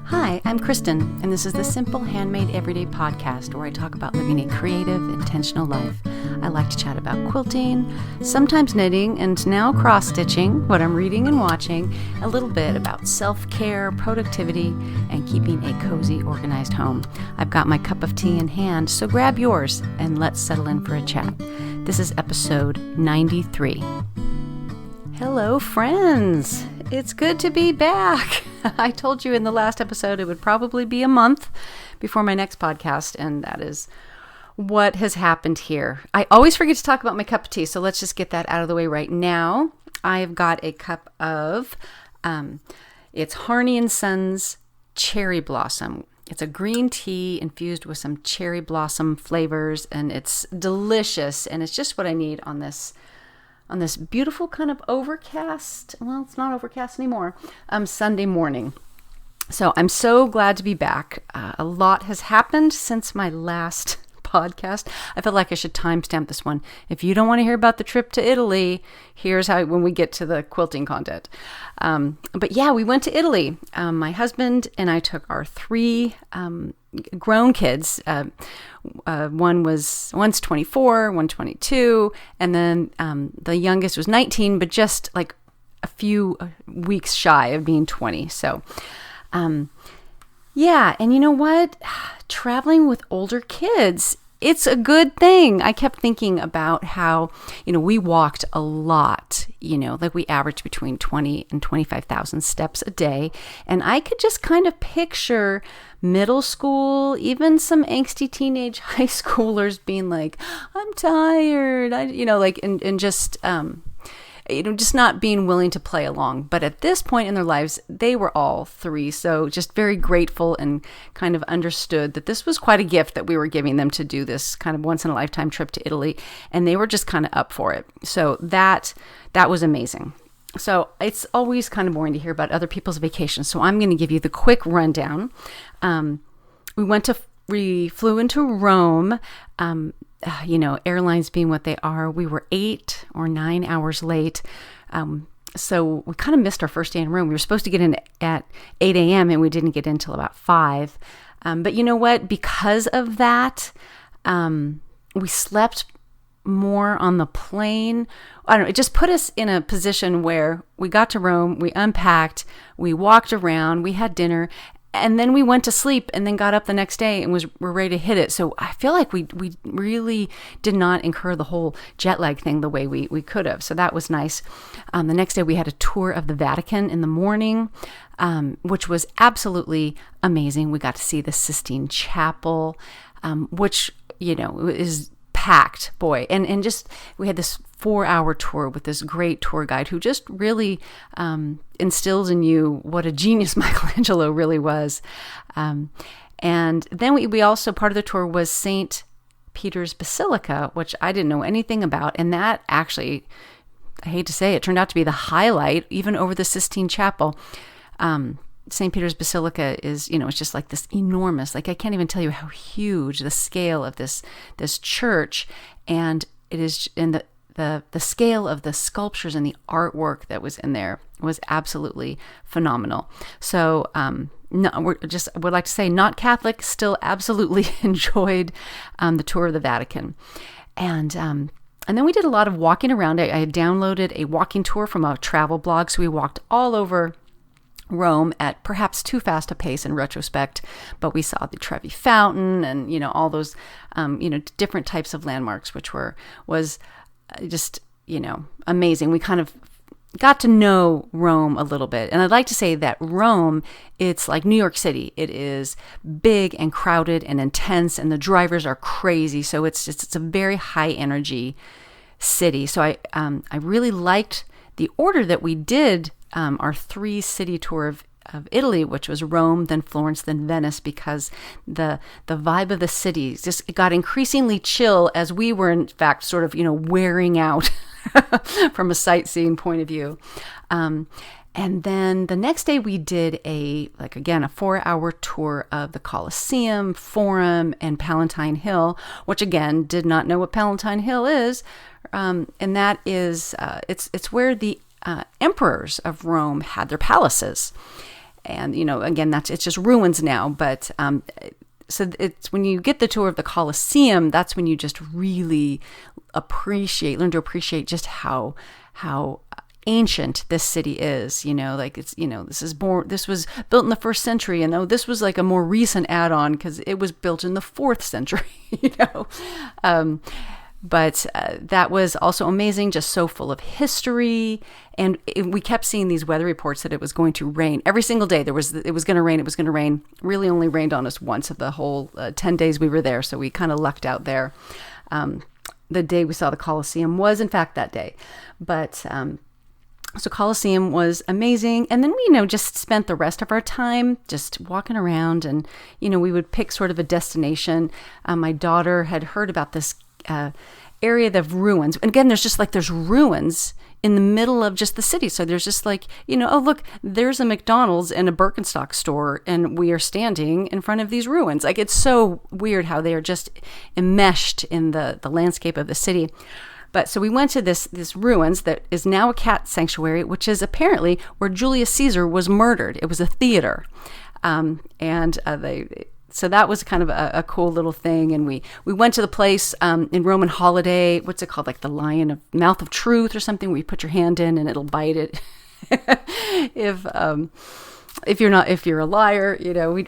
Hi, I'm Kristen, and this is the Simple Handmade Everyday Podcast, where I talk about living a creative, intentional life. I like to chat about quilting, sometimes knitting, and now cross-stitching, what I'm reading and watching, a little bit about self-care, productivity, and keeping a cozy, organized home. I've got my cup of tea in hand, so grab yours, and let's settle in for a chat. This is episode 93. Hello, friends! It's good to be back! I told you in the last episode it would probably be a month before my next podcast, and that is what has happened here. I always forget to talk about my cup of tea, so let's just get that out of the way right now. I've got a cup of, it's Harney & Sons Cherry Blossom. It's a green tea infused with some cherry blossom flavors, and it's delicious, and it's just what I need on this beautiful kind of overcast, well, it's not overcast anymore, Sunday morning. So I'm so glad to be back. A lot has happened since my last podcast. I felt like I should timestamp this one. If you don't want to hear about the trip to Italy, here's how when we get to the quilting content. But yeah, we went to Italy. My husband and I took our three grown kids. One's 24, one's 22, and then the youngest was 19, but just like a few weeks shy of being 20. So, yeah, and you know what? Traveling with older kids, it's a good thing. I kept thinking about how, we walked a lot, like we averaged between 20 and 25,000 steps a day. And I could just kind of picture middle school, even some angsty teenage high schoolers being like, I'm tired, just not being willing to play along. But at this point in their lives, they were all three. So just very grateful and kind of understood that this was quite a gift that we were giving them to do this kind of once in a lifetime trip to Italy. And they were just kind of up for it. So that was amazing. So it's always kind of boring to hear about other people's vacations. So I'm going to give you the quick rundown. We flew into Rome. Airlines being what they are, we were 8 or 9 hours late. So we kind of missed our first day in Rome. We were supposed to get in at 8 a.m. and we didn't get in until about 5. But you know what? Because of that, we slept more on the plane. I don't know, it just put us in a position where we got to Rome, we unpacked, we walked around, we had dinner, and then we went to sleep and then got up the next day and were ready to hit it. So I feel like we really did not incur the whole jet lag thing the way we could have. So that was nice. The next day we had a tour of the Vatican in the morning, which was absolutely amazing. We got to see the Sistine Chapel, which, is packed, boy. And just, we had this 4-hour tour with this great tour guide who just really instills in you what a genius Michelangelo really was. And then we also, part of the tour was St. Peter's Basilica, which I didn't know anything about. And that actually, I hate to say it, turned out to be the highlight, even over the Sistine Chapel. St. Peter's Basilica is, it's just like this enormous, like I can't even tell you how huge the scale of this church, and it is in the scale of the sculptures and the artwork that was in there was absolutely phenomenal. So, would like to say, not Catholic, still absolutely enjoyed the tour of the Vatican, and then we did a lot of walking around. I had downloaded a walking tour from a travel blog, so we walked all over Rome at perhaps too fast a pace in retrospect, but we saw the Trevi Fountain and, all those, different types of landmarks, which was just, amazing. We kind of got to know Rome a little bit. And I'd like to say that Rome, it's like New York City. It is big and crowded and intense, and the drivers are crazy. So it's a very high energy city. So I really liked the order that we did our 3-city tour of Italy, which was Rome, then Florence, then Venice, because the vibe of the cities just got increasingly chill as we were, in fact, sort of, wearing out from a sightseeing point of view. And then the next day we did a 4-hour tour of the Colosseum, Forum, and Palatine Hill, which again, did not know what Palatine Hill is. And that is, it's where the emperors of Rome had their palaces. And, again, it's just ruins now. But so it's when you get the tour of the Colosseum, that's when you just really learn to appreciate just how ancient this city is. This was built in the 1st century, and this was like a more recent add-on because it was built in the 4th century. But that was also amazing, just so full of history. And we kept seeing these weather reports that it was going to rain every single day. It was going to rain. It was going to rain. Really only rained on us once of the whole 10 days we were there. So we kind of lucked out there. The day we saw the Colosseum was, in fact, that day. But so Colosseum was amazing. And then we, just spent the rest of our time just walking around. And, we would pick sort of a destination. My daughter had heard about this area of ruins. And again, there's ruins in the middle of just the city. So there's just oh, look, there's a McDonald's and a Birkenstock store, and we are standing in front of these ruins. Like, it's so weird how they are just enmeshed in the landscape of the city. But so we went to this ruins that is now a cat sanctuary, which is apparently where Julius Caesar was murdered. It was a theater. So that was kind of a cool little thing. And we went to the place in Roman holiday. What's it called? Like the mouth of truth or something, where you put your hand in and it'll bite it. If you're a liar,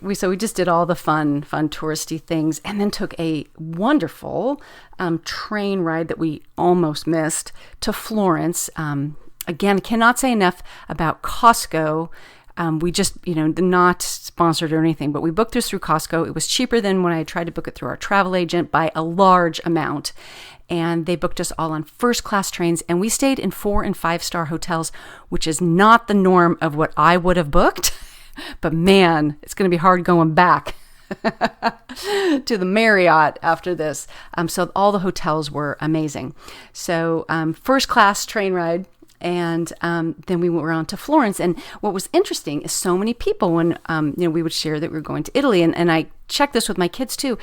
we just did all the fun touristy things, and then took a wonderful train ride that we almost missed to Florence. Again, cannot say enough about Costco. We just, not sponsored or anything, but we booked this through Costco. It was cheaper than when I tried to book it through our travel agent by a large amount. And they booked us all on first-class trains, and we stayed in 4- and 5-star hotels, which is not the norm of what I would have booked. But man, it's going to be hard going back to the Marriott after this. So all the hotels were amazing. So first-class train ride. And then we went around to Florence. And what was interesting is so many people when, we would share that we were going to Italy. And I checked this with my kids too.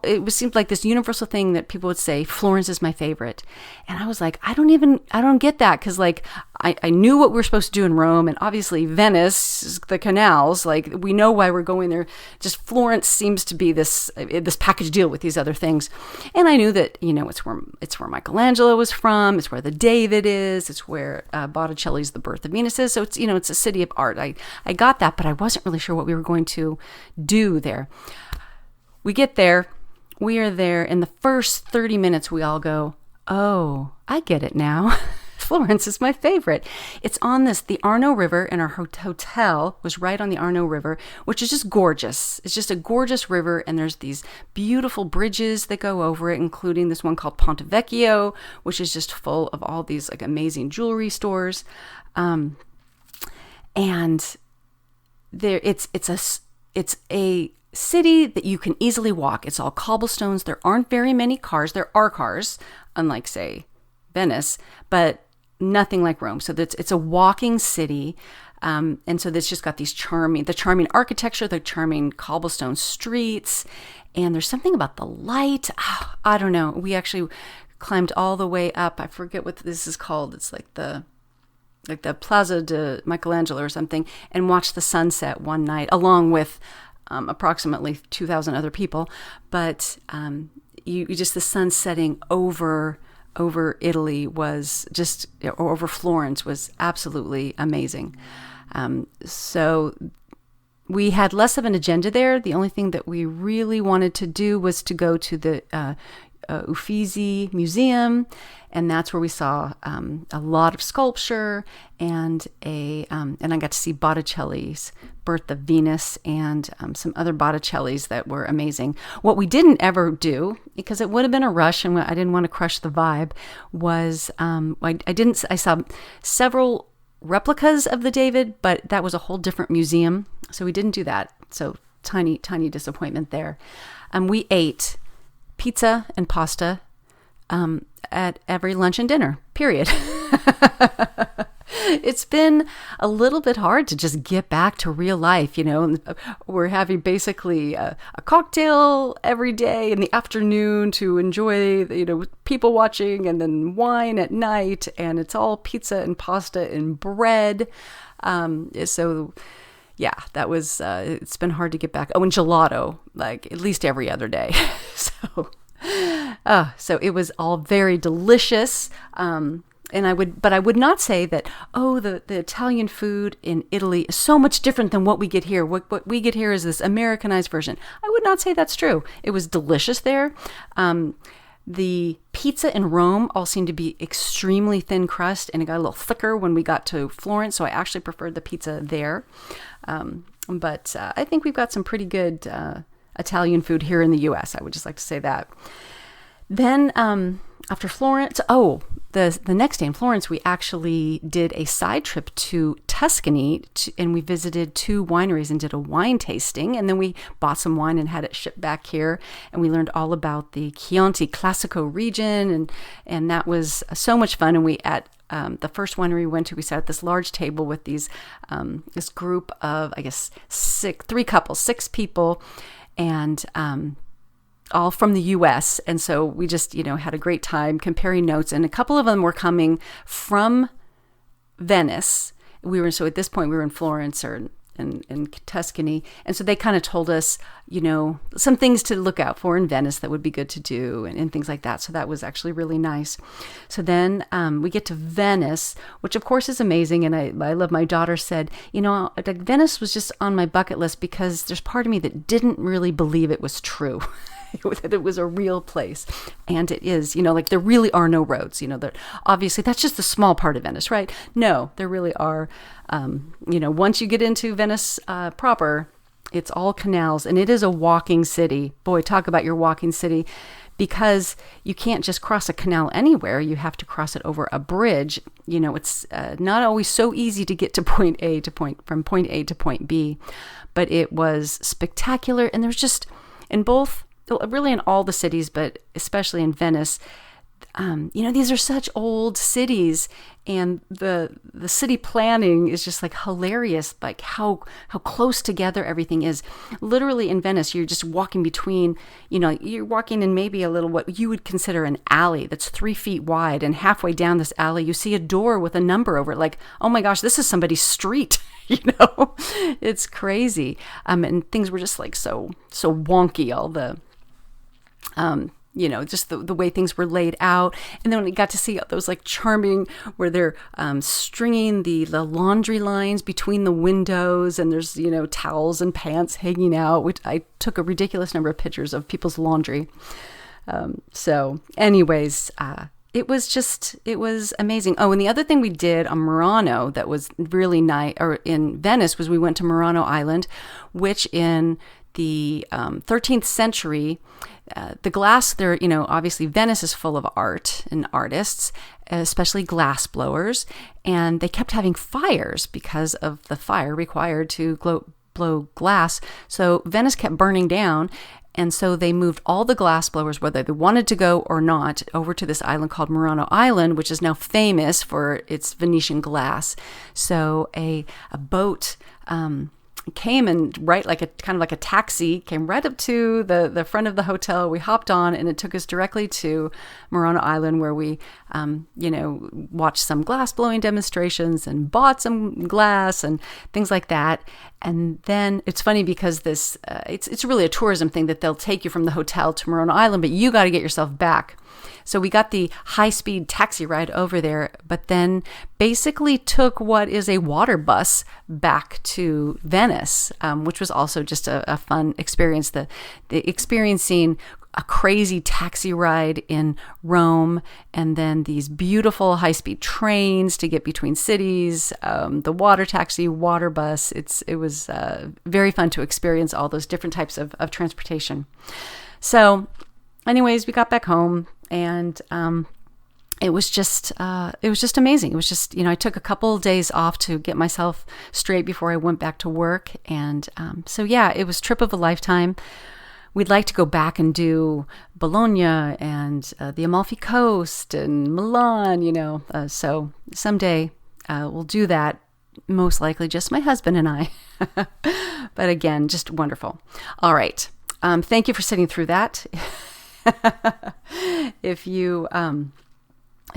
It seemed like this universal thing that people would say, Florence is my favorite. And I was like, I don't get that. Cause like, I knew what we were supposed to do in Rome, and obviously Venice, the canals, like we know why we're going there. Just Florence seems to be this package deal with these other things. And I knew that, it's where Michelangelo was from. It's where the David is. It's where Botticelli's The Birth of Venus is. So it's, it's a city of art. I got that, but I wasn't really sure what we were going to do there. We get there, we are there, in the first 30 minutes we all go, oh, I get it now. Florence is my favorite. It's on the Arno River, and our hotel was right on the Arno River, which is just gorgeous. It's just a gorgeous river, and there's these beautiful bridges that go over it, including this one called Ponte Vecchio, which is just full of all these like amazing jewelry stores. And there it's a city that you can easily walk. It's all cobblestones. There aren't very many cars. There are cars, unlike, say, Venice, but nothing like Rome. So it's a walking city. And so it's just got the charming architecture, the charming cobblestone streets. And there's something about the light. I don't know. We actually climbed all the way up. I forget what this is called. It's like the Plaza de Michelangelo or something, and watched the sunset one night along with approximately 2,000 other people. But you just, the sun setting over Italy was just, or over Florence, was absolutely amazing. So we had less of an agenda there. The only thing that we really wanted to do was to go to the Uffizi Museum, and that's where we saw a lot of sculpture and I got to see Botticelli's Birth of Venus and some other Botticellis that were amazing. What we didn't ever do, because it would have been a rush and I didn't want to crush the vibe, was I saw several replicas of the David, but that was a whole different museum, so we didn't do that. So tiny disappointment there. We ate pizza and pasta at every lunch and dinner, period. It's been a little bit hard to just get back to real life, We're having basically a cocktail every day in the afternoon to enjoy, people watching, and then wine at night, and it's all pizza and pasta and bread. So yeah, that was, it's been hard to get back. Oh, and gelato, like at least every other day. So it was all very delicious. And I would not say that, the Italian food in Italy is so much different than what we get here. What we get here is this Americanized version. I would not say that's true. It was delicious there. The pizza in Rome all seemed to be extremely thin crust, and it got a little thicker when we got to Florence, so I actually preferred the pizza there. But I think we've got some pretty good Italian food here in the U.S. I would just like to say that. Then after Florence, the next day in Florence, we actually did a side trip to Tuscany, and we visited 2 wineries and did a wine tasting. And then we bought some wine and had it shipped back here. And we learned all about the Chianti Classico region, and that was so much fun. And we at the first winery we went to, we sat at this large table with this group of, I guess, 6 people, and all from the U.S. And so we just, had a great time comparing notes. And a couple of them were coming from Venice. So at this point we were in Florence or in Tuscany. And so they kind of told us, some things to look out for in Venice that would be good to do and things like that. So that was actually really nice. So then we get to Venice, which of course is amazing. And I love, my daughter said, Venice was just on my bucket list because there's part of me that didn't really believe it was true. That it was a real place. And it is, there really are no roads, obviously that's just a small part of Venice, right? No, there really are, once you get into Venice proper, it's all canals, and it is a walking city. Boy, talk about your walking city, because you can't just cross a canal anywhere. You have to cross it over a bridge. It's not always so easy to get to from point A to point B, but it was spectacular. And there's just, really in all the cities, but especially in Venice, these are such old cities, and the city planning is just like hilarious, like how close together everything is. Literally in Venice, you're just walking between, you're walking in maybe a little, what you would consider an alley that's 3 feet wide, and halfway down this alley, you see a door with a number over it. Like, oh my gosh, this is somebody's street. It's crazy. And things were just like so wonky, all the just the way things were laid out. And then when we got to see those like charming, where they're stringing the laundry lines between the windows, and there's, towels and pants hanging out, which I took a ridiculous number of pictures of people's laundry. So anyways, it was amazing. Oh, and the other thing we did on Murano that was really nice, or in Venice, was we went to Murano Island, which in the 13th century, the glass there, obviously Venice is full of art and artists, especially glass blowers, and they kept having fires because of the fire required to blow glass. So Venice kept burning down, and so they moved all the glass blowers, whether they wanted to go or not, over to this island called Murano Island, which is now famous for its Venetian glass. So a boat came, and like a taxi, came right up to the front of the hotel. We hopped on, and it took us directly to Murano Island, where we watched some glass blowing demonstrations and bought some glass and things like that. And then it's funny because this it's really a tourism thing that they'll take you from the hotel to Murano Island, but you got to get yourself back. So we got the high-speed taxi ride over there, but then basically took what is a water bus back to Venice, which was also just a fun experience. The experiencing a crazy taxi ride in Rome, and then these beautiful high-speed trains to get between cities, the water taxi, water bus. It was very fun to experience all those different types of transportation. So anyways, we got back home, and it was just amazing. It was just, I took a couple of days off to get myself straight before I went back to work. And so yeah, it was a trip of a lifetime. We'd like to go back and do Bologna and the Amalfi Coast and Milan, so someday we'll do that, most likely just my husband and I. But again, just wonderful. All right. Thank you for sitting through that. If you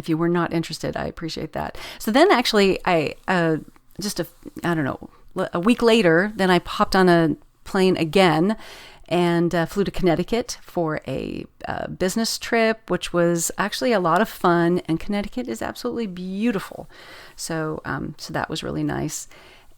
were not interested, I appreciate that. So then actually I don't know, a week later, then I hopped on a plane again and flew to Connecticut for a business trip, which was actually a lot of fun. And Connecticut is absolutely beautiful. So that was really nice.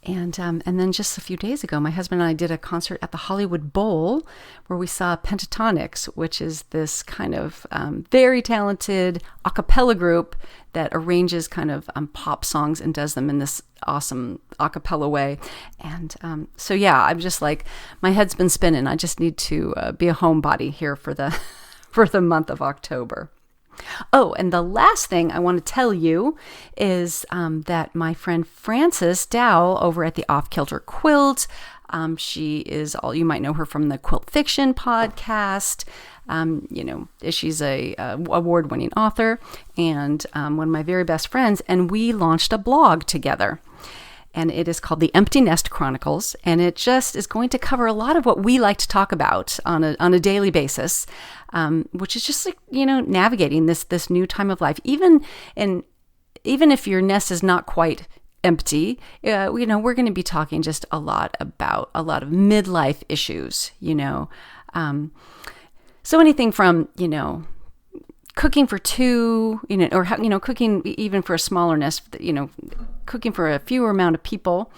And then just a few days ago, my husband and I did a concert at the Hollywood Bowl where we saw Pentatonix, which is this kind of very talented a cappella group that arranges kind of pop songs and does them in this awesome a cappella way. And so, yeah, I'm just like, my head's been spinning. I just need to be a homebody here for the for the month of October. Oh, and the last thing I want to tell you is that my friend Frances Dow over at the Off Kilter Quilt, she is you might know her from the Quilt Fiction podcast. She's a award-winning author and one of my very best friends, and we launched a blog together. And it is called the Empty Nest Chronicles, and it just is going to cover a lot of what we like to talk about on a daily basis, which is just like, navigating this new time of life. Even if your nest is not quite empty, we're going to be talking just a lot about a lot of midlife issues. So anything from cooking for two, or cooking even for a smaller nest, cooking for a fewer amount of people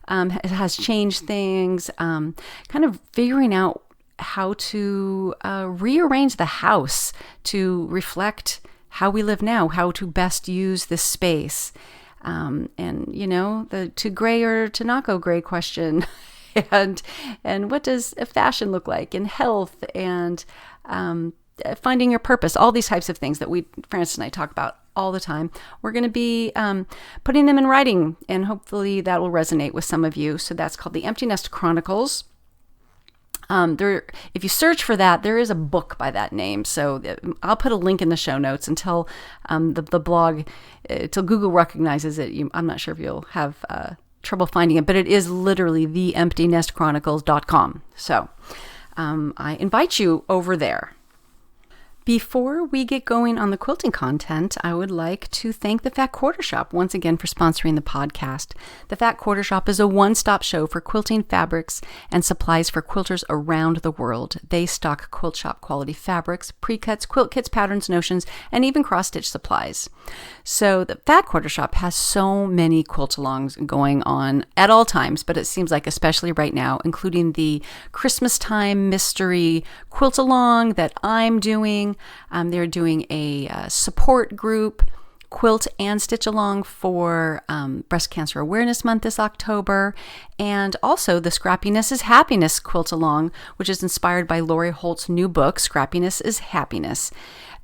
has changed things. Kind of figuring out how to rearrange the house to reflect how we live now, how to best use this space, and the to gray or to not go gray question, and what does a fashion look like, and health, and finding your purpose, all these types of things that Frances and I talk about all the time. We're going to be putting them in writing, and hopefully that will resonate with some of you. So that's called the Empty Nest Chronicles. If you search for that, there is a book by that name. So I'll put a link in the show notes until the blog, till Google recognizes it. I'm not sure if you'll have trouble finding it, but it is literally theemptynestchronicles.com. So I invite you over there. Before we get going on the quilting content, I would like to thank the Fat Quarter Shop once again for sponsoring the podcast. The Fat Quarter Shop is a one-stop show for quilting fabrics and supplies for quilters around the world. They stock quilt shop quality fabrics, pre-cuts, quilt kits, patterns, notions, and even cross-stitch supplies. So the Fat Quarter Shop has so many quilt alongs going on at all times, but it seems like especially right now, including the Christmas time mystery quilt along that I'm doing. They're doing a support group, quilt and stitch along for Breast Cancer Awareness Month this October, and also the Scrappiness is Happiness quilt along, which is inspired by Lori Holt's new book, Scrappiness is Happiness.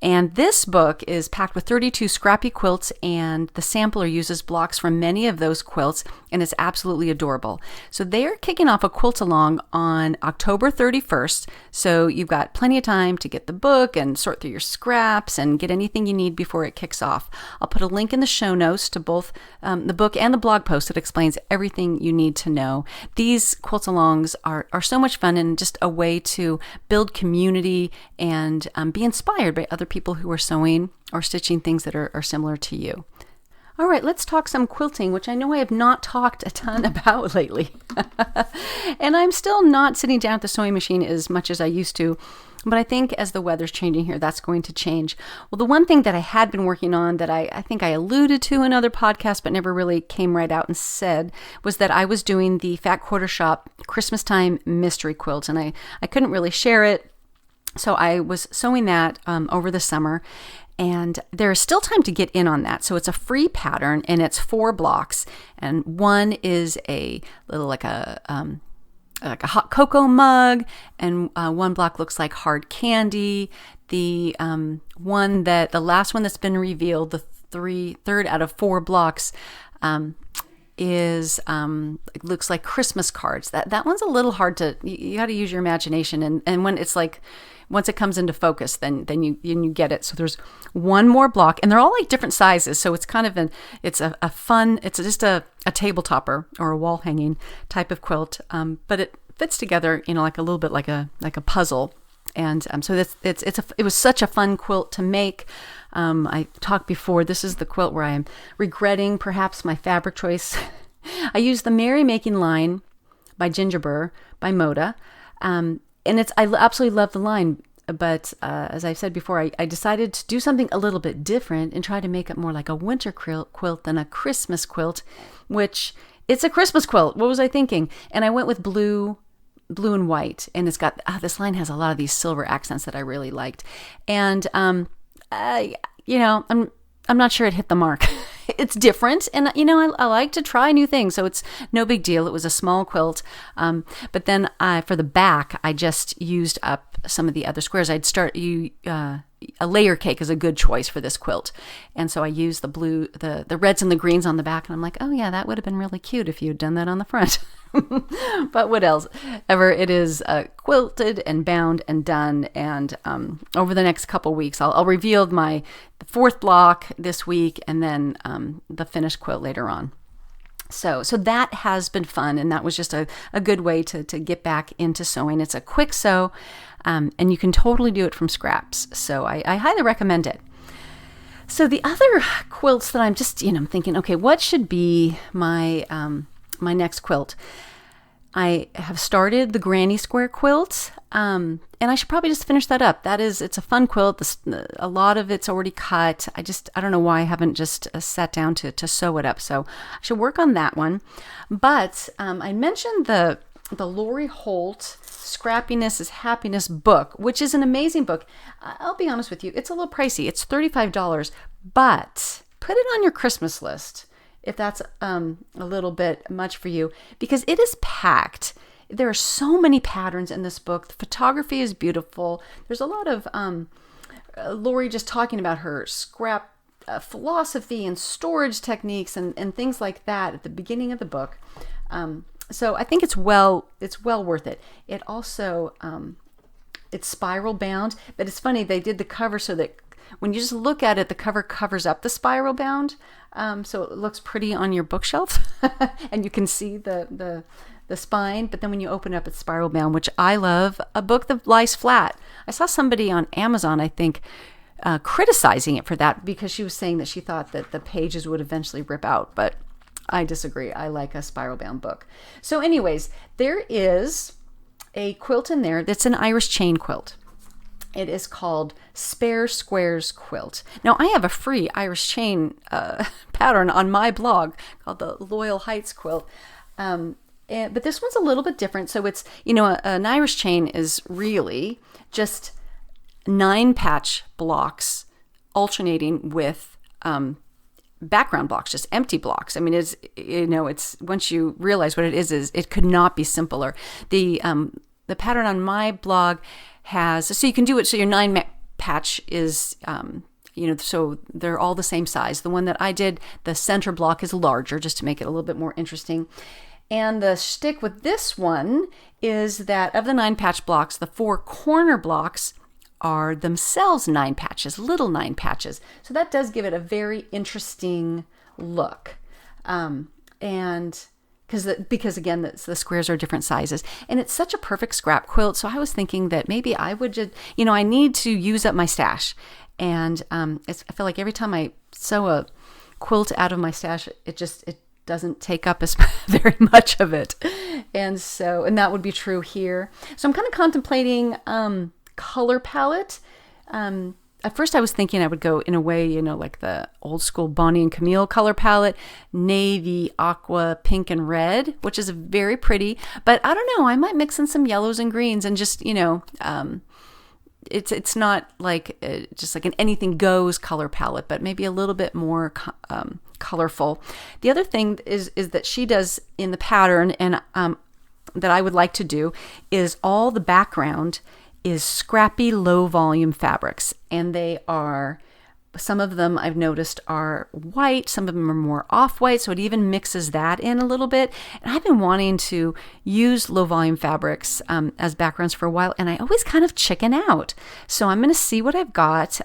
And this book is packed with 32 scrappy quilts, and the sampler uses blocks from many of those quilts, and it's absolutely adorable. So they are kicking off a quilt along on October 31st, so you've got plenty of time to get the book and sort through your scraps and get anything you need before it kicks off. I'll put a link in the show notes to both the book and the blog post that explains everything you need to know. These quilt alongs are so much fun and just a way to build community and be inspired by other people who are sewing or stitching things that are similar to you. All right, let's talk some quilting, which I know I have not talked a ton about lately. And I'm still not sitting down at the sewing machine as much as I used to, but I think as the weather's changing here, that's going to change. Well, the one thing that I had been working on that I think I alluded to in other podcasts, but never really came right out and said, was that I was doing the Fat Quarter Shop Christmas time mystery quilt, and I couldn't really share it. So I was sewing that over the summer, and there is still time to get in on that. So it's a free pattern, and it's 4 blocks, and one is a little like a hot cocoa mug, and one block looks like hard candy. The last one that's been revealed, the third out of 4 blocks, is looks like Christmas cards. That one's a little hard to. You got to use your imagination, and when it's like. Once it comes into focus, then you get it. So there's one more block, and they're all like different sizes. So it's kind of it's just a table topper or a wall hanging type of quilt. But it fits together, like a little bit like a puzzle. And so it was such a fun quilt to make. I talked before. This is the quilt where I am regretting perhaps my fabric choice I used the Merrymaking line by Gingerbur by Moda. And I absolutely love the line. But as I've said before, I decided to do something a little bit different and try to make it more like a winter quilt than a Christmas quilt, which it's a Christmas quilt. What was I thinking? And I went with blue and white. And it's got, this line has a lot of these silver accents that I really liked. And, I'm not sure it hit the mark. It's different. And, I like to try new things. So it's no big deal. It was a small quilt. But then for the back, I just used up some of the other squares. A layer cake is a good choice for this quilt. And so I used the blue, the reds and the greens on the back. And I'm like, oh yeah, that would have been really cute if you'd done that on the front. But what else? It is quilted and bound and done. And over the next couple weeks, I'll reveal the fourth block this week and then the finished quilt later on. So that has been fun, and that was just a good way to get back into sewing. It's a quick sew, and you can totally do it from scraps. So I highly recommend it. So the other quilts that I'm just, I'm thinking, okay, what should be my my next quilt? I have started the Granny Square quilt, and I should probably just finish that up. It's a fun quilt. A lot of it's already cut. I don't know why I haven't just sat down to sew it up. So I should work on that one. But I mentioned the Lori Holt Scrappiness is Happiness book, which is an amazing book. I'll be honest with you, it's a little pricey. It's $35, but put it on your Christmas list if that's a little bit much for you, because it is packed. There are so many patterns in this book. The photography is beautiful. There's a lot of Lori just talking about her scrap philosophy and storage techniques and things like that at the beginning of the book. So I think it's well worth it. It also it's spiral bound, but it's funny, they did the cover so that when you just look at it, the cover covers up the spiral bound, so it looks pretty on your bookshelf, and you can see the spine. But then when you open up, it's spiral bound, which I love. A book that lies flat. I saw somebody on Amazon, I think, criticizing it for that because she was saying that she thought that the pages would eventually rip out, but I disagree. I like a spiral bound book. So anyways, there is a quilt in there that's an Irish chain quilt. It is called Spare Squares Quilt. Now, I have a free Irish chain pattern on my blog called the Loyal Heights Quilt. But this one's a little bit different. So it's, an Irish chain is really just 9 patch blocks alternating with background blocks, just empty blocks. I mean, it's once you realize what it is it could not be simpler. The pattern on my blog so you can do it. So your 9 patch is, so they're all the same size. The one that I did, the center block is larger just to make it a little bit more interesting. And the shtick with this one is that of the 9 patch blocks, the 4 corner blocks are themselves 9 patches, little 9 patches. So that does give it a very interesting look. And because again, the squares are different sizes, and it's such a perfect scrap quilt. So I was thinking that maybe I would just, I need to use up my stash. And I feel like every time I sew a quilt out of my stash, it doesn't take up as very much of it. And that would be true here. So I'm kind of contemplating color palette. At first I was thinking I would go in a way, like the old school Bonnie and Camille color palette, navy, aqua, pink, and red, which is very pretty. But I don't know, I might mix in some yellows and greens and just, it's not like just like an anything goes color palette, but maybe a little bit more colorful. The other thing is that she does in the pattern, and that I would like to do, is all the background is scrappy low volume fabrics, and some of them I've noticed are white, some of them are more off-white, so it even mixes that in a little bit. And I've been wanting to use low volume fabrics as backgrounds for a while, and I always kind of chicken out. So I'm going to see what I've got.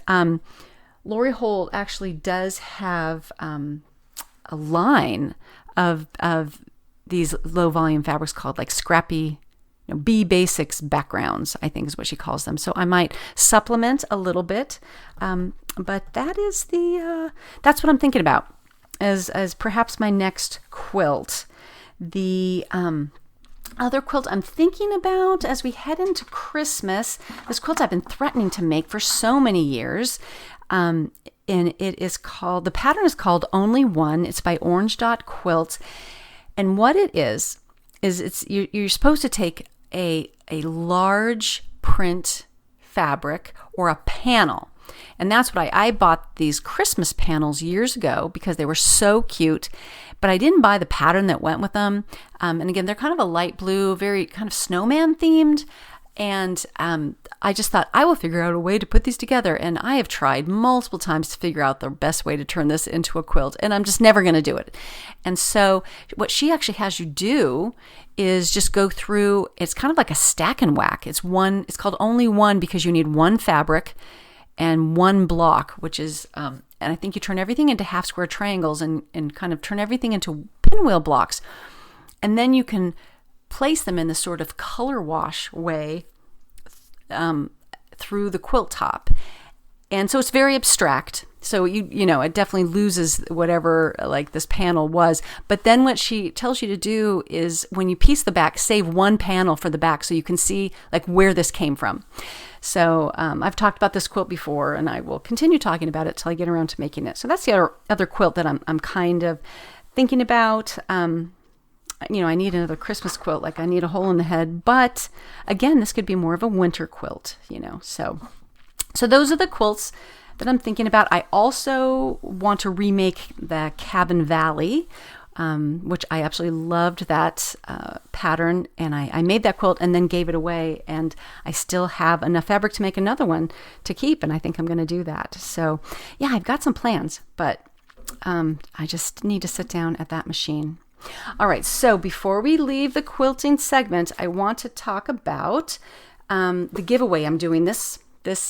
Lori Holt actually does have a line of these low volume fabrics called like scrappy B basics backgrounds, I think is what she calls them. So I might supplement a little bit, but that's what I'm thinking about. as perhaps my next quilt. The other quilt I'm thinking about as we head into Christmas, this quilt I've been threatening to make for so many years. And the pattern is called Only One. It's by Orange Dot Quilts. And what it is you're supposed to take a large print fabric or a panel. And that's what I bought these Christmas panels years ago because they were so cute, but I didn't buy the pattern that went with them. And again, they're kind of a light blue, very kind of snowman themed. And I just thought I will figure out a way to put these together. And I have tried multiple times to figure out the best way to turn this into a quilt. And I'm just never going to do it. And so what she actually has you do is just go through, it's kind of like a stack and whack. It's called Only One because you need one fabric and one block, which is, and I think you turn everything into half square triangles and kind of turn everything into pinwheel blocks. And then you can place them in this sort of color wash way through the quilt top. And so it's very abstract. So you know, it definitely loses whatever like this panel was. But then what she tells you to do is when you piece the back, save one panel for the back so you can see like where this came from. So I've talked about this quilt before, and I will continue talking about it till I get around to making it. So that's the other quilt that I'm kind of thinking about. You know, I need another Christmas quilt, like I need a hole in the head. But again, this could be more of a winter quilt, you know. So those are the quilts that I'm thinking about. I also want to remake the Cabin Valley, which I absolutely loved that pattern. And I made that quilt and then gave it away. And I still have enough fabric to make another one to keep. And I think I'm going to do that. So yeah, I've got some plans, but I just need to sit down at that machine. All right, so before we leave the quilting segment, I want to talk about the giveaway I'm doing this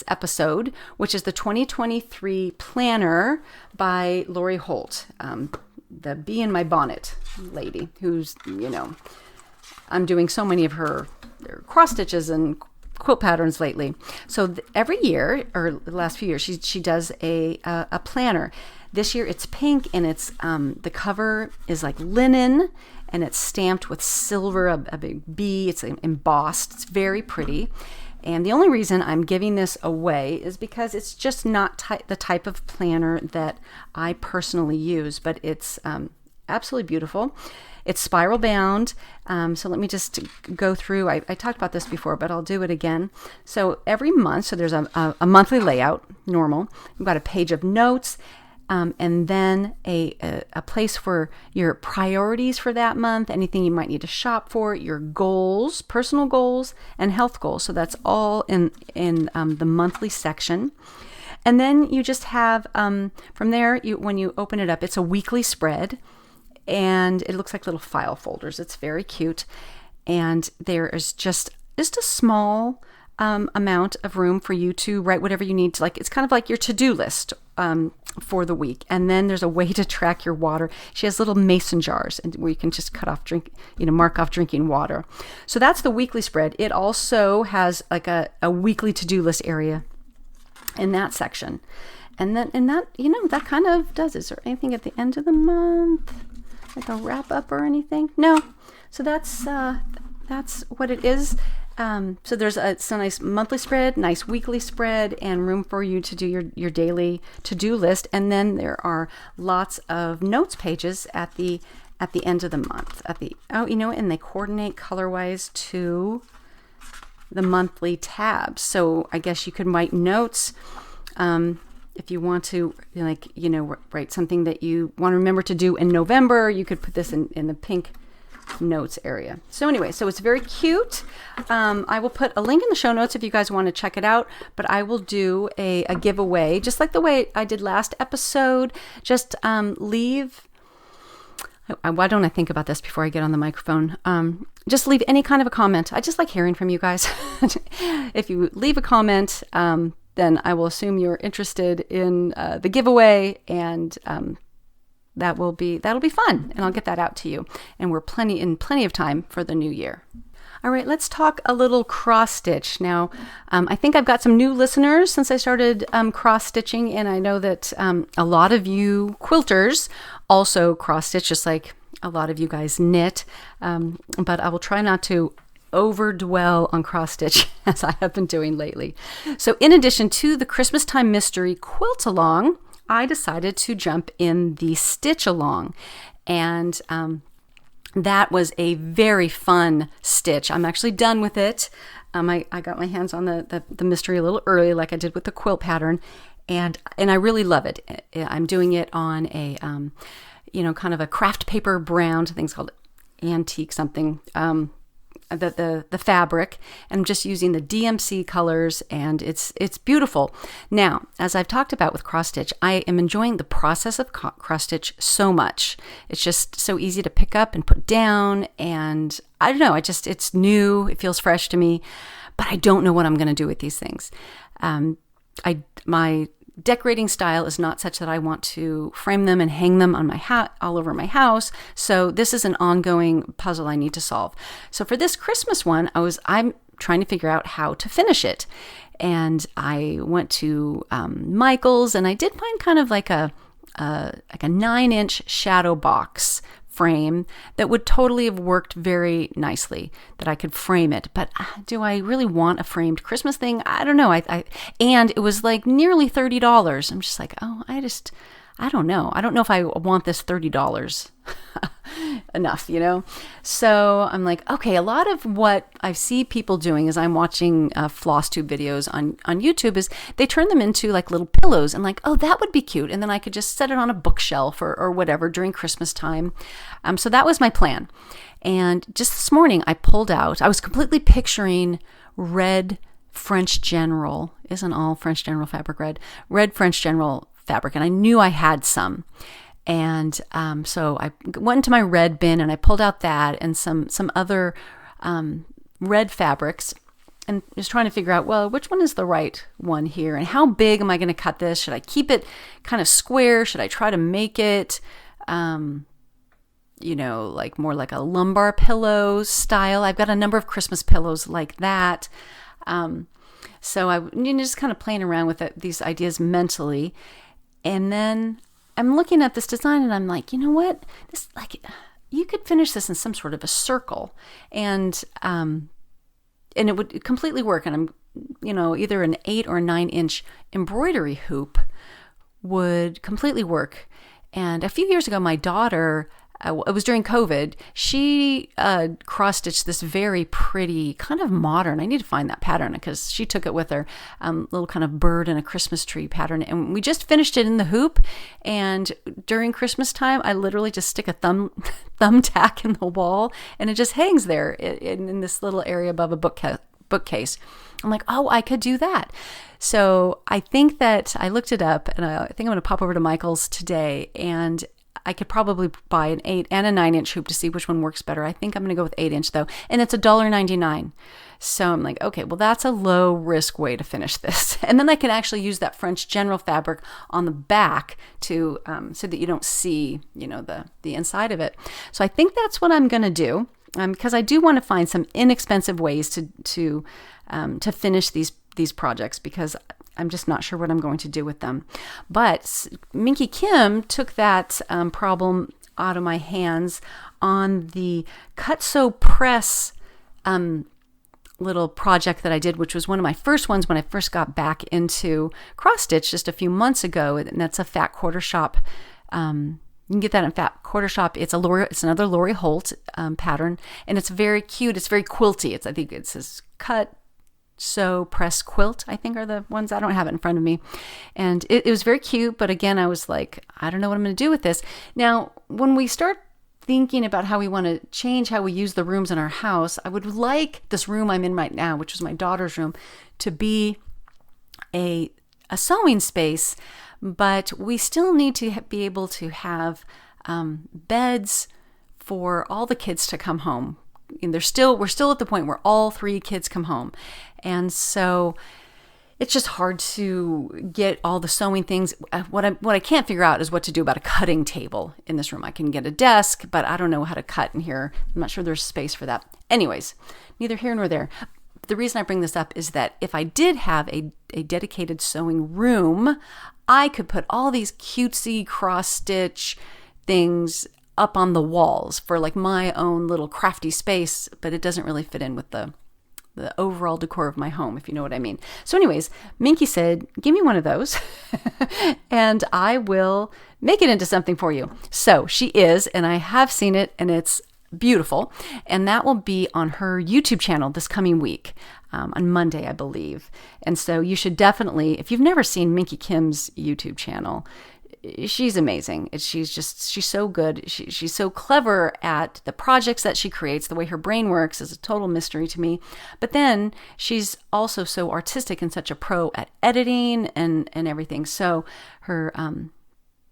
episode, which is the 2023 planner by Lori Holt, the Bee in My Bonnet lady, who's, you know, I'm doing so many of her cross stitches and quilt patterns lately. So every year, or the last few years, she does a planner. This year it's pink, and it's the cover is like linen, and it's stamped with silver, a big bee. It's embossed. It's very pretty. And the only reason I'm giving this away is because it's just not the type of planner that I personally use, but it's absolutely beautiful. It's spiral bound. So let me just go through. I talked about this before, but I'll do it again. So every month, so there's a monthly layout, normal. You've got a page of notes. And then a place for your priorities for that month, anything you might need to shop for, your goals, personal goals, and health goals. So that's all in the monthly section. And then you just have, from there, when you open it up, it's a weekly spread, and it looks like little file folders. It's very cute. And there is just a small amount of room for you to write whatever you need to, like, it's kind of like your to-do list for the week. And then there's a way to track your water. She has little mason jars where you can just mark off drinking water. So that's the weekly spread. It also has like a weekly to-do list area in that section. And then that kind of does. Is there anything at the end of the month, like a wrap up or anything? No. So that's what it is. So there's a nice monthly spread, nice weekly spread, and room for you to do your daily to-do list. And then there are lots of notes pages at the end of the month. And they coordinate color-wise to the monthly tabs. So I guess you could write notes if you want to, write something that you want to remember to do in November. You could put this in the pink notes area. So anyway, so it's very cute. I will put a link in the show notes if you guys want to check it out, but I will do a giveaway just like the way I did last episode. Just leave, why don't I think about this before I get on the microphone? Just leave any kind of a comment. I just like hearing from you guys. If you leave a comment, then I will assume you're interested in the giveaway, and that'll be fun, and I'll get that out to you. And we're plenty of time for the new year. All right, let's talk a little cross stitch. Now, I think I've got some new listeners since I started cross stitching, and I know that a lot of you quilters also cross stitch, just like a lot of you guys knit. But I will try not to overdwell on cross stitch as I have been doing lately. So in addition to the Christmas time mystery Quilt Along, I decided to jump in the Stitch Along, and that was a very fun stitch. I'm actually done with it. I got my hands on the mystery a little early, like I did with the quilt pattern, and I really love it. I'm doing it on a kind of a craft paper brown, I think it's called antique something. The fabric, and I'm just using the DMC colors, and it's beautiful. Now, as I've talked about with cross stitch, I am enjoying the process of cross stitch so much. It's just so easy to pick up and put down, and I don't know, it's new, it feels fresh to me, but I don't know what I'm going to do with these things. My decorating style is not such that I want to frame them and hang them on my all over my house. So this is an ongoing puzzle I need to solve. So for this Christmas one, I'm trying to figure out how to finish it. And I went to Michael's, and I did find kind of like a 9-inch shadow box frame that would totally have worked very nicely, that I could frame it. But do I really want a framed Christmas thing? I don't know. And it was like nearly $30. I'm just like, I don't know. I don't know if I want this $30 enough, So I'm like, okay, a lot of what I see people doing as I'm watching floss tube videos on YouTube is they turn them into like little pillows, and like, oh, that would be cute. And then I could just set it on a bookshelf or whatever during Christmas time. So that was my plan. And just this morning I was completely picturing red French General. Isn't all French General fabric red? Red French General fabric, and I knew I had some. And so I went into my red bin and I pulled out that and some other red fabrics, and just trying to figure out, well, which one is the right one here, and how big am I going to cut this? Should I keep it kind of square? Should I try to make it like more like a lumbar pillow style? I've got a number of Christmas pillows like that. So I just kind of playing around with these ideas mentally. And then I'm looking at this design and I'm like, you know what? This, like, you could finish this in some sort of a circle, and it would completely work. And I'm, either an 8 or 9-inch embroidery hoop would completely work. And a few years ago, my daughter, it was during COVID, she cross-stitched this very pretty, kind of modern, I need to find that pattern because she took it with her, little kind of bird and a Christmas tree pattern. And we just finished it in the hoop. And during Christmas time, I literally just stick a thumbtack in the wall, and it just hangs there in this little area above a bookcase. I'm like, oh, I could do that. So I think that I looked it up, and I think I'm going to pop over to Michael's today, and I could probably buy an 8 and a 9-inch hoop to see which one works better. I think I'm going to go with 8-inch though, and it's $1.99. So I'm like, okay, well, that's a low risk way to finish this. And then I can actually use that French General fabric on the back to so that you don't see, the inside of it. So I think that's what I'm going to do, because I do want to find some inexpensive ways to finish these projects, because I'm just not sure what I'm going to do with them. But Minky Kim took that problem out of my hands on the Cut Sew Press little project that I did, which was one of my first ones when I first got back into cross stitch just a few months ago. And that's a Fat Quarter Shop. You can get that in Fat Quarter Shop. It's another Lori Holt pattern, and it's very cute. It's very quilty. I think it says Cut Sew Press Quilt, I think, are the ones. I don't have it in front of me. And it was very cute, but again, I was like, I don't know what I'm going to do with this. Now, when we start thinking about how we want to change how we use the rooms in our house, I would like this room I'm in right now, which is my daughter's room, to be a sewing space, but we still need to be able to have beds for all the kids to come home. And we're still at the point where all 3 kids come home. And so it's just hard to get all the sewing things. What I can't figure out is what to do about a cutting table in this room. I can get a desk, but I don't know how to cut in here. I'm not sure there's space for that. Anyways, neither here nor there. The reason I bring this up is that if I did have a dedicated sewing room, I could put all these cutesy cross-stitch things up on the walls for like my own little crafty space, but it doesn't really fit in with the overall decor of my home, if you know what I mean. So anyways, Minky said, give me one of those and I will make it into something for you. So she is, and I have seen it, and it's beautiful. And that will be on her YouTube channel this coming week, on Monday, I believe. And so you should definitely, if you've never seen Minky Kim's YouTube channel, she's amazing. She's so good. She's so clever at the projects that she creates. The way her brain works is a total mystery to me. But then she's also so artistic and such a pro at editing and everything. So her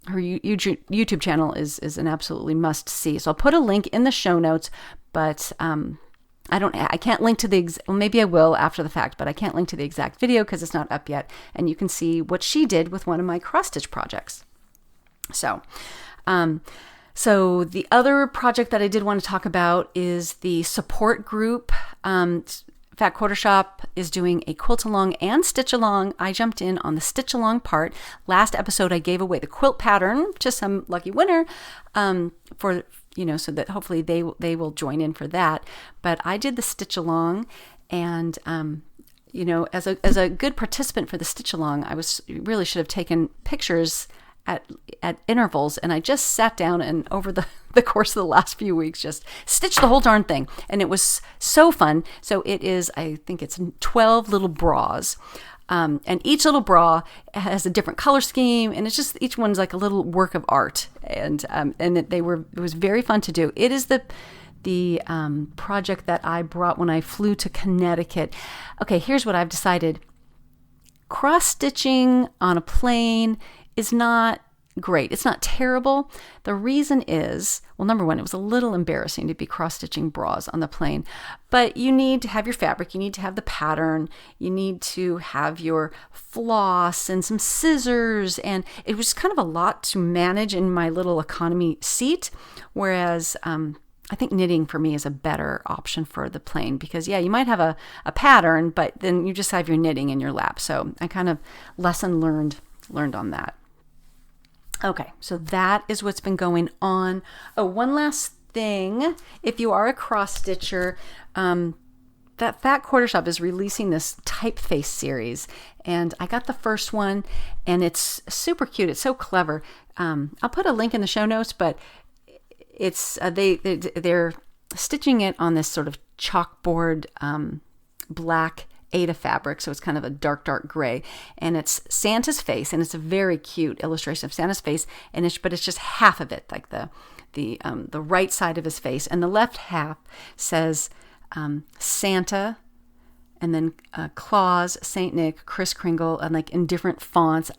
YouTube channel is an absolutely must see. So I'll put a link in the show notes, but I can't link to well, maybe I will after the fact, but I can't link to the exact video because it's not up yet. And you can see what she did with one of my cross stitch projects. So the other project that I did want to talk about is the support group. Fat Quarter Shop is doing a Quilt Along and Stitch Along. I jumped in on the Stitch Along part. Last episode, I gave away the quilt pattern to some lucky winner, so that hopefully they will join in for that. But I did the Stitch Along, and as a good participant for the Stitch Along, I really should have taken pictures at intervals, and I just sat down and over the course of the last few weeks just stitched the whole darn thing, and it was so fun. So it is, I think it's 12 little bras, and each little bra has a different color scheme, and it's just each one's like a little work of art, and it was very fun to do. It is the project that I brought when I flew to Connecticut. Okay, here's what I've decided. Cross stitching on a plane is not great. It's not terrible. The reason is, well, number one, it was a little embarrassing to be cross-stitching bras on the plane, but you need to have your fabric, you need to have the pattern, you need to have your floss and some scissors, and it was kind of a lot to manage in my little economy seat, whereas I think knitting for me is a better option for the plane because, yeah, you might have a pattern, but then you just have your knitting in your lap. So I kind of lesson learned on that. Okay, so that is what's been going on. Oh, one last thing. If you are a cross-stitcher, that Fat Quarter Shop is releasing this typeface series, and I got the first one, and it's super cute. It's so clever. I'll put a link in the show notes, but it's they're stitching it on this sort of chalkboard black Aida fabric, so it's kind of a dark gray, and it's Santa's face, and it's a very cute illustration of Santa's face, but it's just half of it, like the right side of his face, and the left half says Santa, and then Claus, Saint Nick, Kris Kringle, and like in different fonts,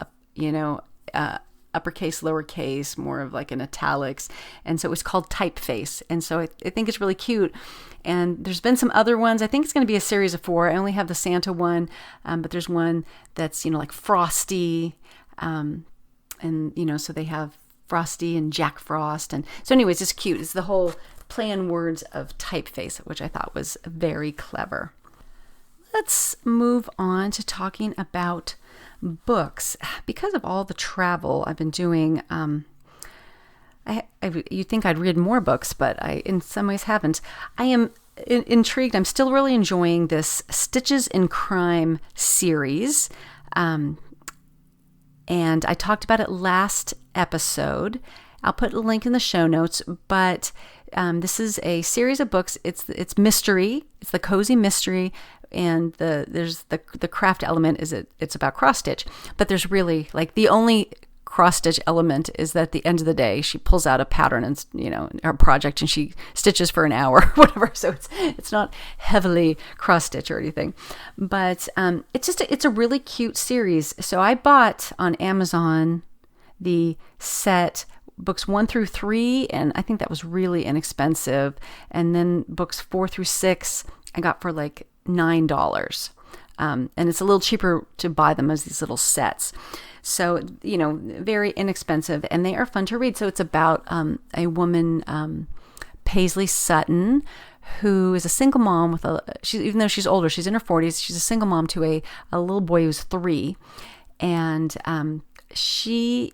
uppercase, lowercase, more of like an italics, and so it's called typeface, and so I think it's really cute. And there's been some other ones. I think it's going to be a series of 4. I only have the Santa one, but there's one that's like Frosty, and so they have Frosty and Jack Frost, and so anyways, it's cute. It's the whole play on words of typeface, which I thought was very clever. Let's move on to talking about books. Because of all the travel I've been doing, you'd think I'd read more books, but I in some ways haven't. I am intrigued. I'm still really enjoying this Stitches in Crime series. And I talked about it last episode. I'll put a link in the show notes, but this is a series of books. It's mystery. It's the cozy mystery, and there's the craft element is it's about cross stitch, but there's really like the only cross stitch element is that at the end of the day she pulls out a pattern and her project and she stitches for an hour or whatever, so it's not heavily cross stitch or anything, but it's a really cute series. So I bought on Amazon the set books 1 through 3, and I think that was really inexpensive, and then books 4 through 6 I got for like $9. And it's a little cheaper to buy them as these little sets. So, very inexpensive, and they are fun to read. So it's about a woman, Paisley Sutton, who is a single mom even though she's older, she's in her 40s, she's a single mom to a little boy who's 3. And she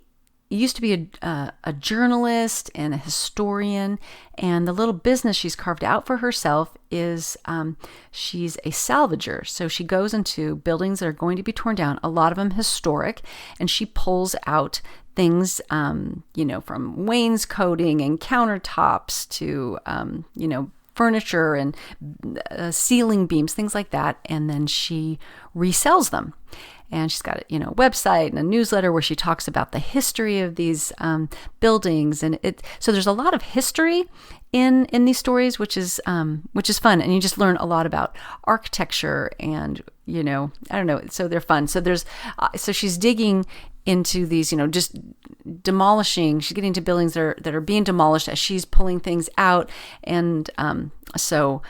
used to be a journalist and a historian, and the little business she's carved out for herself is she's a salvager. So she goes into buildings that are going to be torn down, a lot of them historic, and she pulls out things, from wainscoting and countertops to, furniture and ceiling beams, things like that, and then she resells them. And she's got a website and a newsletter where she talks about the history of these buildings, and so there's a lot of history in these stories, which is fun, and you just learn a lot about architecture, and I don't know, so they're fun. So so she's digging into these, just demolishing. She's getting to buildings that are being demolished as she's pulling things out, and so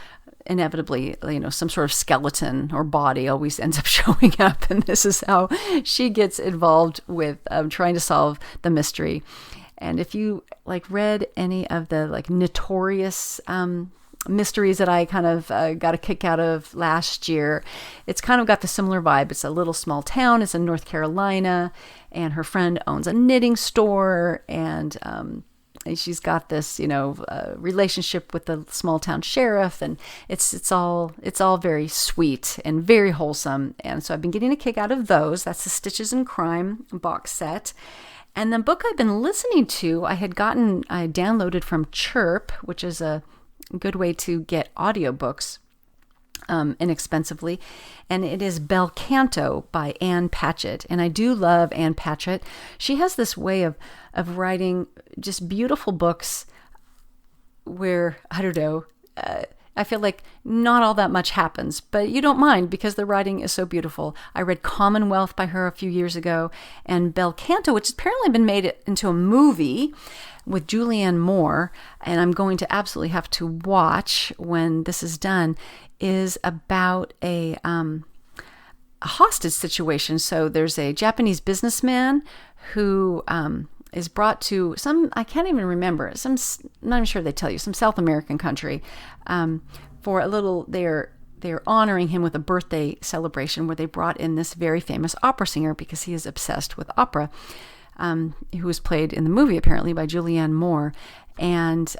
inevitably, some sort of skeleton or body always ends up showing up, and this is how she gets involved with trying to solve the mystery. And if you read any of the notorious mysteries that I kind of got a kick out of last year, it's kind of got the similar vibe. It's a little small town. It's in North Carolina, and her friend owns a knitting store, and she's got this, relationship with the small town sheriff, and it's all very sweet and very wholesome. And so I've been getting a kick out of those. That's the Stitches in Crime box set. And the book I've been listening to, I downloaded from Chirp, which is a good way to get audiobooks inexpensively, and it is Belcanto by Ann Patchett. And I do love Ann Patchett. She has this way of writing just beautiful books where, I don't know, I feel like not all that much happens, but you don't mind because the writing is so beautiful. I read Commonwealth by her a few years ago, and Belcanto, which has apparently been made into a movie with Julianne Moore, and I'm going to absolutely have to watch when this is done, is about a hostage situation. So there's a Japanese businessman who is brought to I can't even remember, I'm not even sure they tell you, some South American country, for a little, they're honoring him with a birthday celebration where they brought in this very famous opera singer because he is obsessed with opera, who was played in the movie apparently by Julianne Moore. And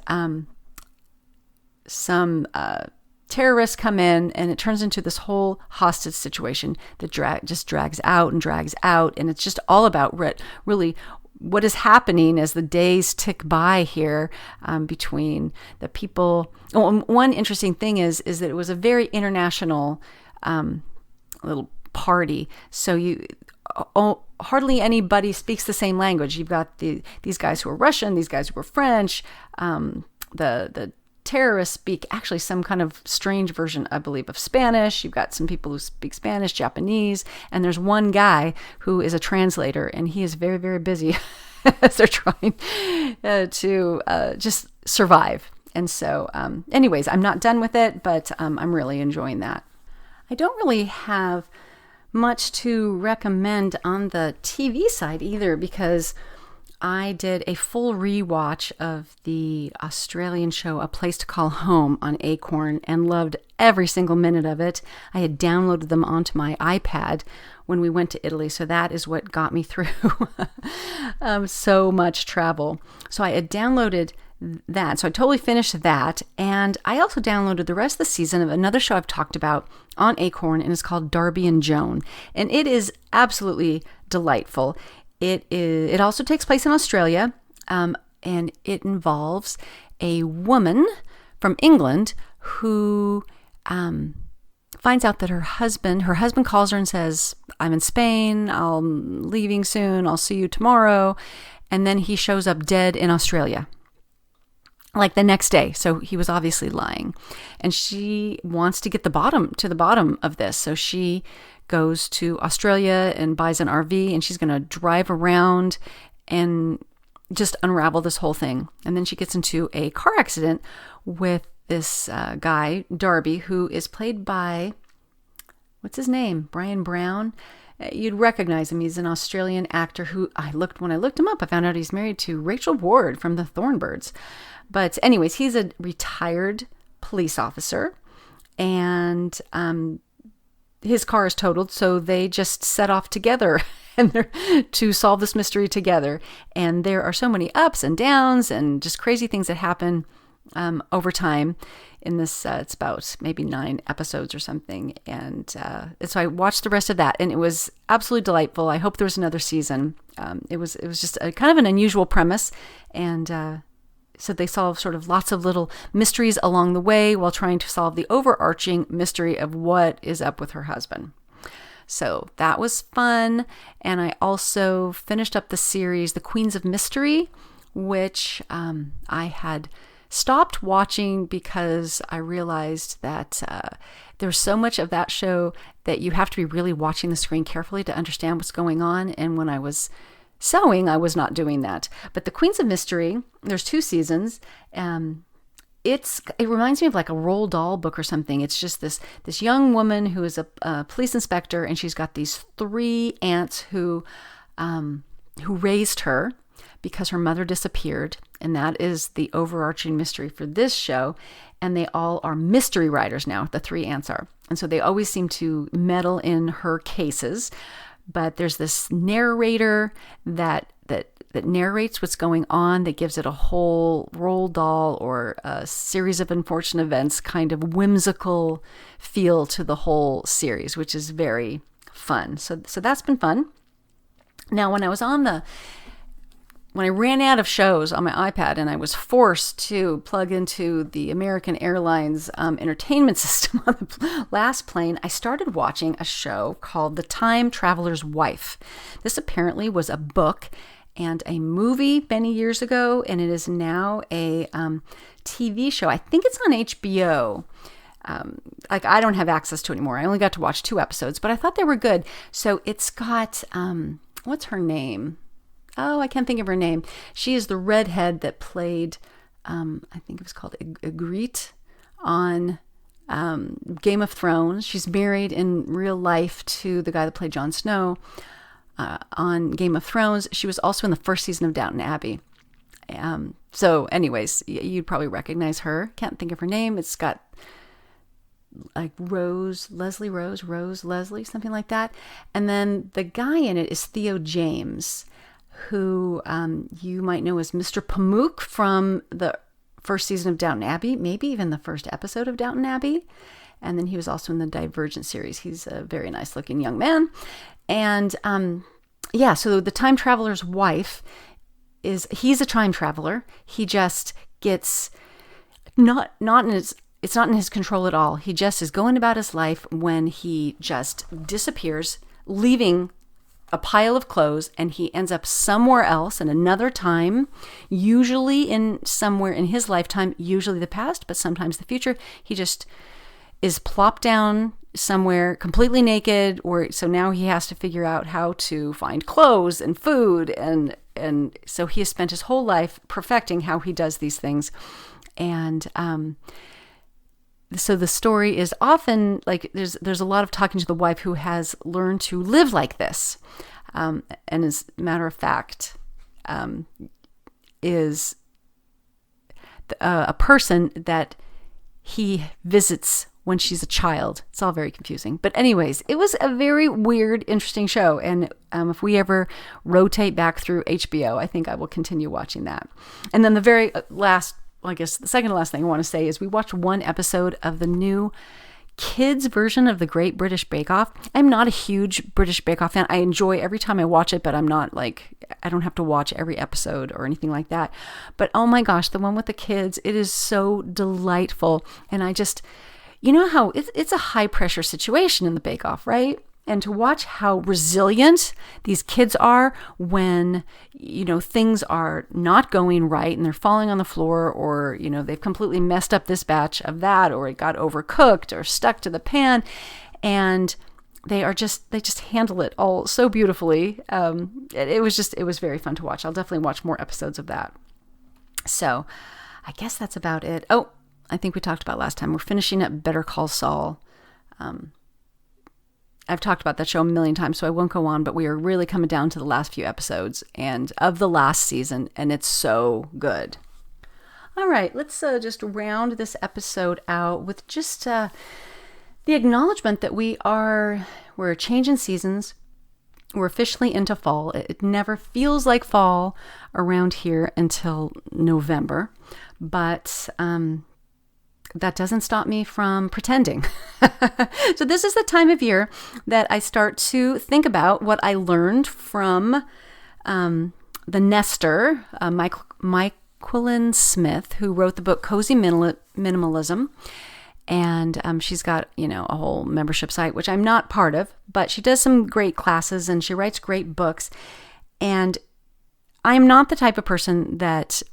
some terrorists come in, and it turns into this whole hostage situation that just drags out, and it's just all about really what is happening as the days tick by here, between the people. One interesting thing is that it was a very international little party, so hardly anybody speaks the same language. You've got these guys who are Russian, these guys who are French, the terrorists speak actually some kind of strange version, I believe, of Spanish. You've got some people who speak Spanish, Japanese, and there's one guy who is a translator, and he is very, very busy as they're trying to just survive. And so, anyways, I'm not done with it, but I'm really enjoying that. I don't really have much to recommend on the TV side either, because I did a full rewatch of the Australian show A Place to Call Home on Acorn and loved every single minute of it. I had downloaded them onto my iPad when we went to Italy, so that is what got me through so much travel. So I had downloaded that, so I totally finished that, and I also downloaded the rest of the season of another show I've talked about on Acorn, and it's called Darby and Joan, and it is absolutely delightful. It also takes place in Australia, and it involves a woman from England who finds out that her husband calls her and says, "I'm in Spain, I'm leaving soon, I'll see you tomorrow," and then he shows up dead in Australia, like the next day. So he was obviously lying, and she wants to get to the bottom of this. So she goes to Australia and buys an RV, and she's going to drive around and just unravel this whole thing. And then she gets into a car accident with this guy, Darby, who is played by, what's his name? Brian Brown. You'd recognize him. He's an Australian actor who when I looked him up, I found out he's married to Rachel Ward from the Thornbirds. But anyways, he's a retired police officer, and his car is totaled, so they just set off together and to solve this mystery together. And there are so many ups and downs and just crazy things that happen over time in this. It's about maybe 9 episodes or something. And so I watched the rest of that, and it was absolutely delightful. I hope there was another season. It was just a kind of an unusual premise. And so they solve sort of lots of little mysteries along the way while trying to solve the overarching mystery of what is up with her husband. So that was fun. And I also finished up the series, The Queens of Mystery, which I had stopped watching because I realized that there's so much of that show that you have to be really watching the screen carefully to understand what's going on. And when I was sewing, I was not doing that. But The Queens of Mystery, there's 2 seasons. It reminds me of like a Roald Dahl book or something. It's just this young woman who is a police inspector, and she's got these 3 aunts who raised her because her mother disappeared, and that is the overarching mystery for this show. And they all are mystery writers now, the 3 aunts are, and so they always seem to meddle in her cases. But there's this narrator that narrates what's going on, that gives it a whole Roald Dahl or a series of unfortunate events kind of whimsical feel to the whole series, which is very fun. So that's been fun. Now, when I ran out of shows on my iPad and I was forced to plug into the American Airlines entertainment system on the last plane, I started watching a show called The Time Traveler's Wife. This apparently was a book and a movie many years ago, and it is now a TV show. I think it's on HBO. I don't have access to it anymore. I only got to watch 2 episodes, but I thought they were good. So it's got, what's her name? Oh, I can't think of her name. She is the redhead that played, I think it was called Ygritte on Game of Thrones. She's married in real life to the guy that played Jon Snow on Game of Thrones. She was also in the first season of Downton Abbey. So anyways, you'd probably recognize her. Can't think of her name. It's got like Rose Leslie, something like that. And then the guy in it is Theo James, who you might know as Mr. Pamuk from the first season of Downton Abbey, maybe even the first episode of Downton Abbey. And then he was also in the Divergent series. He's a very nice looking young man. And so the time traveler's wife he's a time traveler. He just gets it's not in his control at all. He just is going about his life when he just disappears, leaving a pile of clothes, and he ends up somewhere else in another time, usually somewhere in his lifetime, usually the past, but sometimes the future. He just is plopped down somewhere completely naked, so now he has to figure out how to find clothes and food, and so he has spent his whole life perfecting how he does these things. And so the story is often like there's a lot of talking to the wife who has learned to live like this, and as a matter of fact, is a person that he visits when she's a child. It's all very confusing. But anyways, it was a very weird, interesting show. And if we ever rotate back through HBO, I think I will continue watching that. And then the very last, I guess the second to last thing I want to say is we watched 1 episode of the new kids version of the Great British Bake Off. I'm not a huge British Bake Off fan. I enjoy every time I watch it, but I'm not I don't have to watch every episode or anything like that. But oh my gosh, the one with the kids, it is so delightful. And I just, you know how it's a high pressure situation in the Bake Off, right? And to watch how resilient these kids are when, things are not going right and they're falling on the floor, or, they've completely messed up this batch of that, or it got overcooked or stuck to the pan. And they just handle it all so beautifully. It was very fun to watch. I'll definitely watch more episodes of that. So I guess that's about it. Oh, I think we talked about last time. We're finishing up Better Call Saul. I've talked about that show a million times, so I won't go on, but we are really coming down to the last few episodes and of the last season, and it's so good. All right, let's just round this episode out with just the acknowledgement that we're changing seasons. We're officially into fall. It never feels like fall around here until November, but that doesn't stop me from pretending. So this is the time of year that I start to think about what I learned from the nester, Michaelin Smith, who wrote the book Cozy Minimalism. And she's got, a whole membership site, which I'm not part of, but she does some great classes and she writes great books. And I'm not the type of person that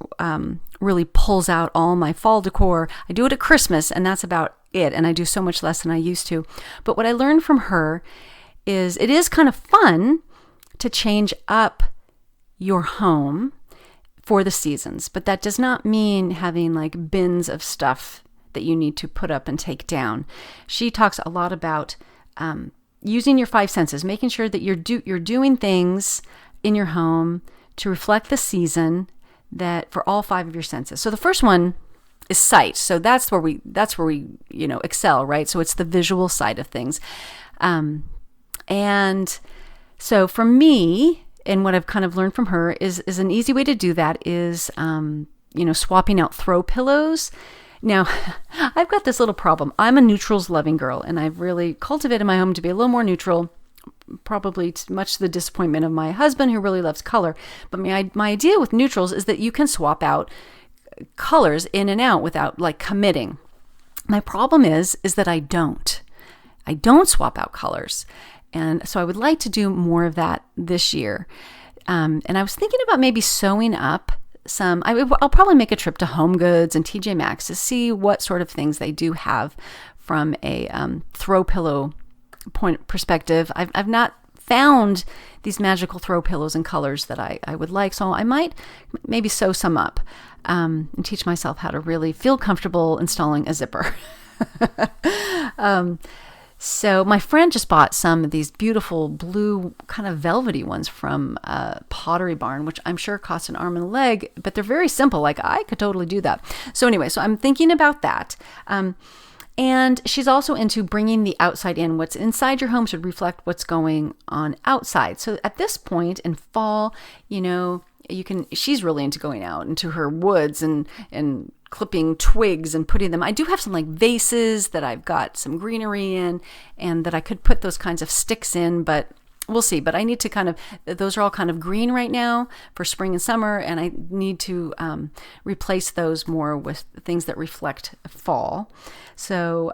really pulls out all my fall decor. I do it at Christmas, and that's about it. And I do so much less than I used to. But what I learned from her is it is kind of fun to change up your home for the seasons. But that does not mean having like bins of stuff that you need to put up and take down. She talks a lot about using your five senses, making sure that you're doing things in your home to reflect the season that for all five of your senses. So the first one is sight. So that's where we excel, right? So it's the visual side of things. And so for me, and what I've kind of learned from her is an easy way to do that is swapping out throw pillows. Now, I've got this little problem. I'm a neutrals loving girl, and I've really cultivated my home to be a little more neutral, probably much to the disappointment of my husband, who really loves color. But my idea with neutrals is that you can swap out colors in and out without like committing. My problem is that I don't swap out colors. And so I would like to do more of that this year. And I was thinking about maybe sewing up I'll probably make a trip to Home Goods and TJ Maxx to see what sort of things they do have from a throw pillow point perspective. I've not found these magical throw pillows and colors that I would like, so I might maybe sew some up and teach myself how to really feel comfortable installing a zipper. So my friend just bought some of these beautiful blue kind of velvety ones from Pottery Barn, which I'm sure costs an arm and a leg, but they're very simple. Like I could totally do that. So anyway, so I'm thinking about that. And she's also into bringing the outside in. What's inside your home should reflect what's going on outside. So at this point in fall, she's really into going out into her woods and clipping twigs and putting them. I do have some like vases that I've got some greenery in and that I could put those kinds of sticks in, but we'll see. But I need to those are all kind of green right now for spring and summer, and I need to replace those more with things that reflect fall. So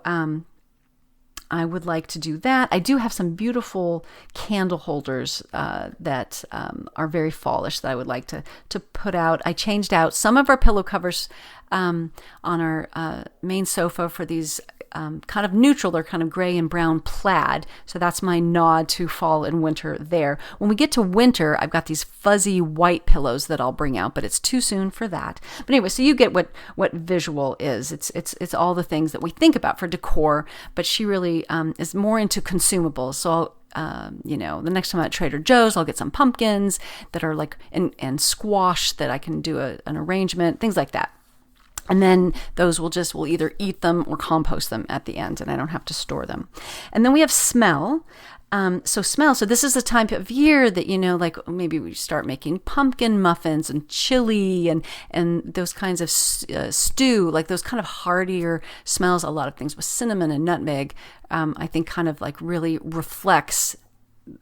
I would like to do that. I do have some beautiful candle holders that are very fallish that I would like to put out. I changed out some of our pillow covers on our main sofa for these kind of neutral. They're kind of gray and brown plaid. So that's my nod to fall and winter there. When we get to winter, I've got these fuzzy white pillows that I'll bring out, but it's too soon for that. But anyway, so you get what visual is. It's all the things that we think about for decor, but she really is more into consumables. So the next time I'm at Trader Joe's, I'll get some pumpkins that are like, and squash that I can do an arrangement, things like that. And then those we'll either eat them or compost them at the end, and I don't have to store them. And then we have smell. So this is the time of year that, like maybe we start making pumpkin muffins and chili and those kinds of stew, like those kind of heartier smells. A lot of things with cinnamon and nutmeg, I think kind of like really reflects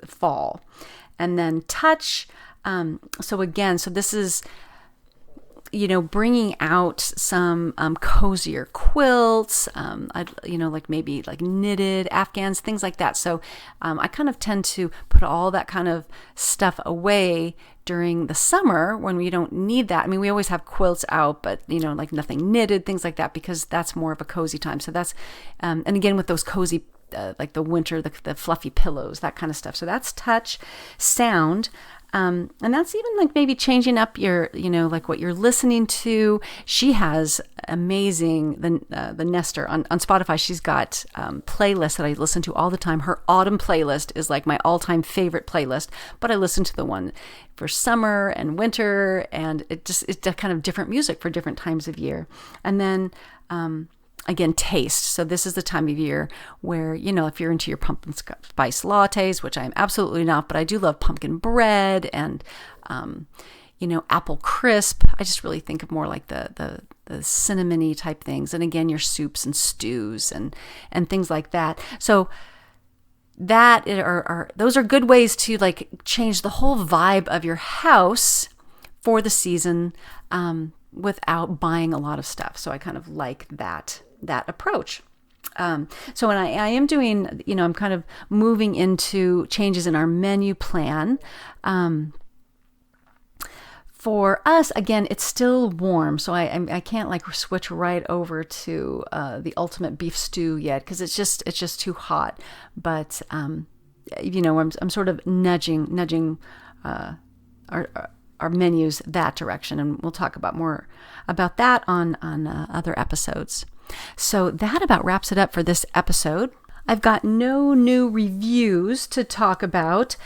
fall. And then touch. So this is, bringing out some cozier quilts, like maybe like knitted Afghans, things like that. So I kind of tend to put all that kind of stuff away during the summer when we don't need that. I mean, we always have quilts out, but like nothing knitted, things like that, because that's more of a cozy time. So that's, and again, with those cozy, like the winter, the fluffy pillows, that kind of stuff. So that's touch. Sound. And that's even like maybe changing up your, like what you're listening to. She has amazing, the Nester on Spotify. She's got playlists that I listen to all the time. Her autumn playlist is like my all-time favorite playlist, but I listen to the one for summer and winter, and it's kind of different music for different times of year. And then, again, taste. So this is the time of year where, if you're into your pumpkin spice lattes, which I am absolutely not, but I do love pumpkin bread and, apple crisp. I just really think of more like the cinnamony type things. And again, your soups and stews and things like that. So that those are good ways to like change the whole vibe of your house for the season, without buying a lot of stuff. So I kind of like that approach. So when I am doing, I'm kind of moving into changes in our menu plan. For us, again, it's still warm, so I can't like switch right over to the ultimate beef stew yet, because it's just too hot. But I'm sort of nudging our menus that direction, and we'll talk about more about that on other episodes. So that about wraps it up for this episode. I've got no new reviews to talk about,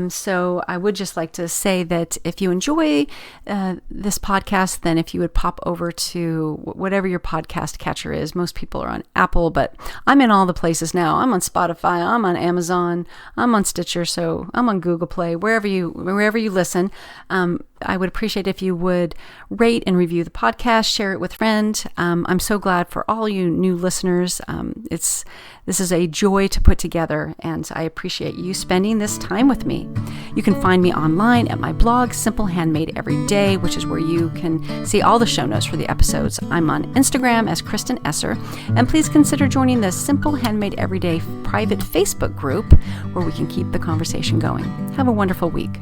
so I would just like to say that if you enjoy this podcast, then if you would pop over to whatever your podcast catcher is. Most people are on Apple, but I'm in all the places now. I'm on Spotify, I'm on Amazon, I'm on Stitcher, so I'm on Google Play, wherever you listen. I would appreciate if you would rate and review the podcast, share it with a friend. I'm so glad for all you new listeners. This is a joy to put together, and I appreciate you spending this time with me. You can find me online at my blog, Simple Handmade Everyday, which is where you can see all the show notes for the episodes. I'm on Instagram as Kristen Esser, and please consider joining the Simple Handmade Everyday private Facebook group, where we can keep the conversation going. Have a wonderful week.